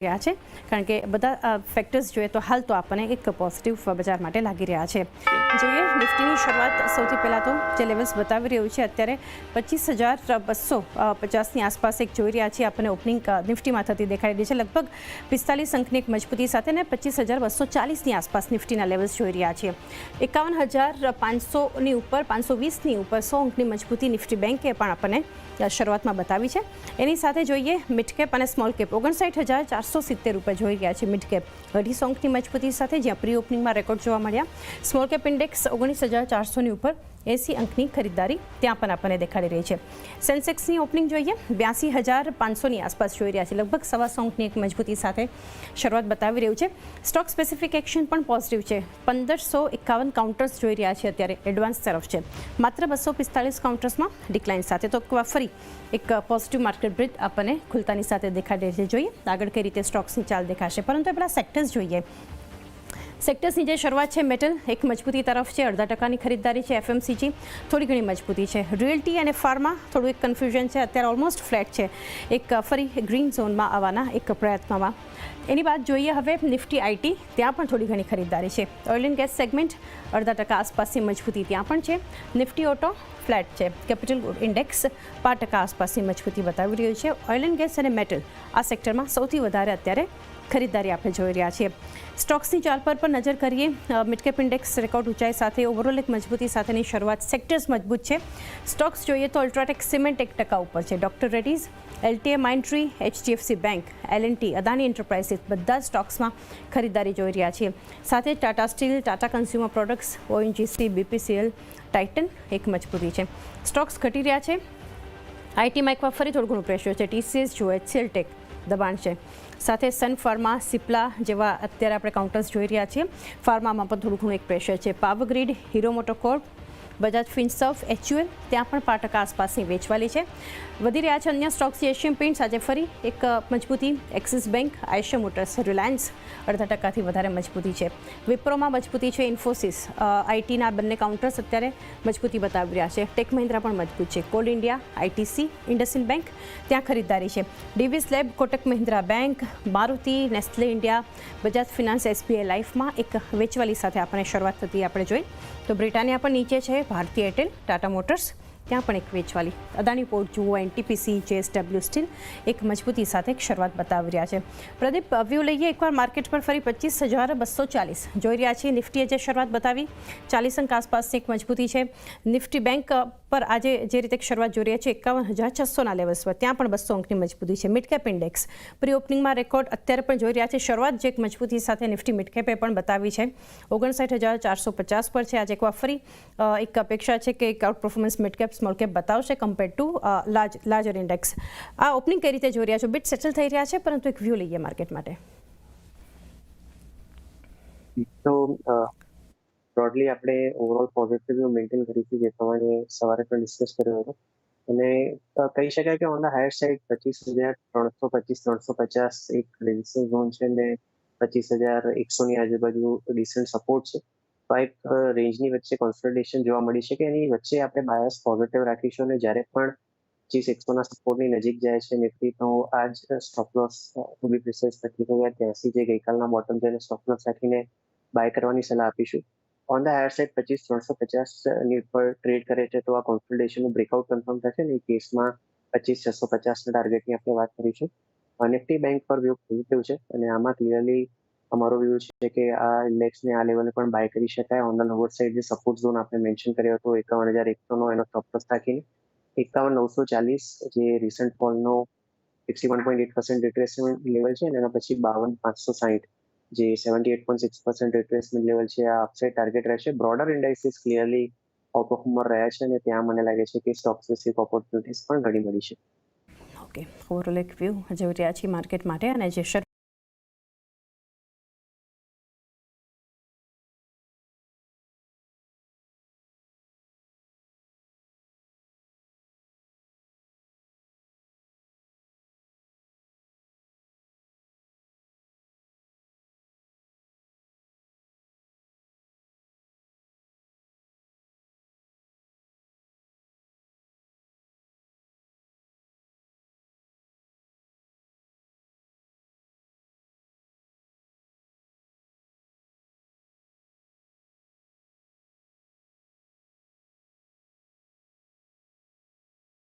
રહ્યા છે કારણ કે બધા ફેક્ટર્સ જોઈએ તો હાલ તો આપણને એક પોઝિટિવ બજાર માટે લાગી રહ્યા છે. જોઈએ નિફ્ટીની શરૂઆત સૌથી પહેલાં તો જે લેવલ્સ બતાવી રહ્યું છે અત્યારે 25,250ની આસપાસ એક જોઈ રહ્યા છીએ આપણને ઓપનિંગ નિફ્ટીમાં થતી દેખાઈ રહી છે. લગભગ 45 અંકની એક મજબૂતી સાથે ને 25,240ની આસપાસ નિફ્ટીના લેવલ્સ જોઈ રહ્યા છીએ. 51,500ની ઉપર 520ની ઉપર 100 અંકની મજબૂતી નિફ્ટી બેંકે પણ આપણને શરૂઆતમાં બતાવી છે. એની સાથે જોઈએ મિડ કેપ અને સ્મોલ કેપ 59,470 રૂપિયા જોઈ રહ્યા છે. મિડ કેપ 250 અંકની મજબૂતી સાથે જ્યાં પ્રી ઓપનિંગમાં રેકોર્ડ જોવા મળ્યા. સ્મોલ કેપ ઇન્ડેક્સ 19,400ની ઉપર 80 અંકની ખરીદદારી ત્યાં પણ આપણને દેખાડી રહી છે. સેન્સેક્સની ઓપનિંગ જોઈએ 82,500ની આસપાસ જોઈ રહ્યા છે. લગભગ 125 અંકની એક મજબૂતી સાથે શરૂઆત બતાવી રહ્યું છે. સ્ટોક સ્પેસિફિક એક્શન પણ પોઝિટિવ છે. 1551 કાઉન્ટર્સ જોઈ રહ્યા છે અત્યારે એડવાન્સ તરફ છે. માત્ર 245 કાઉન્ટર્સમાં ડિક્લાઇન સાથે તો ફરી એક પોઝિટિવ માર્કેટ બ્રિજ આપણને ખુલતાની સાથે દેખાડી રહી છે. જોઈએ આગળ કઈ રીતે સ્ટોક્સની ચાલ દેખાશે. પરંતુ પહેલાં સેક્ટર્સ જોઈએ. સેક્ટર્સની જે શરૂઆત છે મેટલ એક મજબૂતી તરફ છે. 0.5%ની ખરીદદારી છે. એફએમસીજી થોડી ઘણી મજબૂતી છે. રિયલ્ટી અને ફાર્મા થોડું એક કન્ફ્યુઝન છે. અત્યારે ઓલમોસ્ટ ફ્લેટ છે. એક ફરી ગ્રીન ઝોનમાં આવવાના એક પ્રયત્નમાં. એની વાત જોઈએ હવે નિફ્ટી આઈટી ત્યાં પણ થોડી ઘણી ખરીદદારી છે. ઓઇલ એન્ડ ગેસ સેગમેન્ટ 0.5% આસપાસની મજબૂતી ત્યાં પણ છે. નિફ્ટી ઓટો ફ્લેટ છે. કેપિટલ ઇન્ડેક્સ 5% આસપાસની મજબૂતી બતાવી રહ્યું છે. ઓઇલ એન્ડ ગેસ અને મેટલ આ સેક્ટરમાં સૌથી વધારે અત્યારે ખરીદદારી આપણે જોઈ રહ્યા છીએ. સ્ટોક્સની ચાલ પર નજર કરીએ. મિડકેપ ઇન્ડેક્સ રેકોર્ડ ઊંચાઈ સાથે ઓવરઓલ એક મજબૂતી સાથેની શરૂઆત. સેક્ટર્સ મજબૂત છે. સ્ટોક્સ જોઈએ તો અલ્ટ્રાટેક સિમેન્ટ 1% ઉપર છે. Doctor Reddy's, LTI Mindtree, HDFC bank, L&T, Adani enterprises બધા સ્ટોક્સમાં ખરીદદારી જોઈ રહ્યા છીએ. સાથે Tata steel, Tata consumer products, ONGC, BPCL, Titan એક મજબૂતી છે. સ્ટોક્સ ઘટી રહ્યા છે. આઈટીમાં એકવાર ફરી થોડું ઘણું પ્રેશર છે. ટીસીએસ જુઓ, એચસીએલ ટેક દબાણ છે. સાથે સન ફાર્મા, સિપ્લા જેવા અત્યારે આપણે કાઉન્ટર્સ જોઈ રહ્યા છીએ. ફાર્મામાં પણ થોડું ઘણું એક પ્રેશર છે. Power Grid, Hero MotoCorp, Bajaj Finserv, HUL ત્યાં પણ 5% આસપાસની વેચવાલી છે. વધી રહ્યા છે અન્ય સ્ટોક્સ. એશિયન પેઇન્ટ્સ આજે ફરી એક મજબૂતી. Axis Bank, Eicher Motors, Reliance 0.5%થી વધારે મજબૂતી છે. વિપ્રોમાં મજબૂતી છે. ઇન્ફોસિસ, આઈટીના બંને કાઉન્ટર્સ અત્યારે મજબૂતી બતાવી રહ્યા છે. ટેક મહિન્દ્રા પણ મજબૂત છે. Coal India, ITC, IndusInd Bank ત્યાં ખરીદદારી છે. Divi's Lab, Kotak Mahindra Bank, Maruti, Nestle India, Bajaj Finance, SBI લાઈફમાં એક વેચવાલી સાથે આપણે શરૂઆત થતી આપણે જોઈ. તો બ્રિટાનિયા પણ નીચે છે. ભારતીય એરટેલ, ટાટા મોટર્સ ત્યાં પણ એક વેચવાલી. અદાણી પોર્ટ જુઓ, એનટીપીસી, જેએસડબલ્યુ સ્ટીલ એક મજબૂતી સાથે એક શરૂઆત બતાવી રહ્યા છે. પ્રદીપ, વ્યૂ લઈએ એકવાર માર્કેટ પર ફરી 25,240 જોઈ રહ્યા છીએ. નિફ્ટીએ જે શરૂઆત બતાવી 40 અંક આસપાસની એક મજબૂતી છે. નિફ્ટી બેંક પર આજે જે રીતે શરૂઆત જોઈ રહ્યા છે 51,600ના લેવલ્સ પર ત્યાં પણ 200 અંકની મજબૂતી છે. મિડકેપ ઇન્ડેક્સ પ્રી ઓપનિંગમાં રેકોર્ડ અત્યારે પણ જોઈ રહ્યા છે. શરૂઆત જે એક મજબૂતી સાથે નિફ્ટી મિડકેપે પણ બતાવી છે. 59,450 પર છે. આજે એકવાર ફરી એક અપેક્ષા છે કે એક outperformance midcap small cap બતાવશે કમ્પેર ટુ લાર્જર ઇન્ડેક્સ. આ ઓપનિંગ કઈ રીતે જોઈ રહ્યા છો? બીટ સેટલ થઈ રહ્યા છે પરંતુ એક વ્યૂ લઈએ માર્કેટ માટે. તો બ્રોડલી આપણે ઓવરઓલ પોઝિટિવ મેન્ટેન કરીશું જે પ્રમાણે સવારે પણ ડિસ્કસ કર્યો હતો. અને કહી શકાય કે ઓન ધ હાયર સાઇડ 25,325-350 એક રેઝિસ્ટન્સ ઝોન છે અને 25,100ની આજુબાજુ ડિસન્ટ સપોર્ટ છે. તો એક રેન્જની વચ્ચે કોન્સોલિડેશન જોવા મળી છે કે એની વચ્ચે આપણે બાયસ પોઝિટિવ રાખીશું અને જ્યારે પણ 25,100ના સપોર્ટની નજીક જાય છે નિફ્ટી તો આ જ સ્ટોપ લોસ ટુ બી પ્રિસાઇઝ 30,83 જે ગઈકાલના બોટમ છે એને સ્ટોપ લોસ રાખીને બાય કરવાની સલાહ આપીશું. ઓન ધ હાયર સાઇડ 25,350ની ઉપર ટ્રેડ કરે છે તો આ કોન્સોલિડેશનનું બ્રેકઆઉટ કન્ફર્મ થશે ને એ કેસમાં 25,650ના ટાર્ગેટની આપણે વાત કરીશું. નિફ્ટી બેંક પર વ્યૂ પોઝિટિવ છે અને આમાં ક્લિયરલી અમારો વ્યૂ છે કે આ ઇન્ડેક્સને આ લેવલે પણ બાય કરી શકાય. ઓન ધ લોઅર સાઇડ જે સપોર્ટ ઝોન આપણે મેન્શન કર્યો હતો 51,100નો એનો સ્ટોપ લોસ રાખીને 51,940 જે રિસન્ટ ફોલનો 61.8% રિટ્રેસમેન્ટ લેવલ છે અને એના પછી 52,560 જે 78.6% રિટ્રેસમેન્ટ લેવલ છે આ અપસાઇડ ટાર્ગેટ રહેશે. બ્રોડર ઇન્ડાઇસીસ ક્લિયરલી આઉટપરફોર્મર રહ્યા છે અને ત્યાં મને લાગે છે કે સ્ટોક સ્પેસિફિક ઓપોર્ચ્યુનિટીઝ પણ ઘણી મળી છે. ઓકે, ઓવરઓલ એક વ્યૂ જોઈ રહ્યા છીએ માર્કેટ માટે અને જે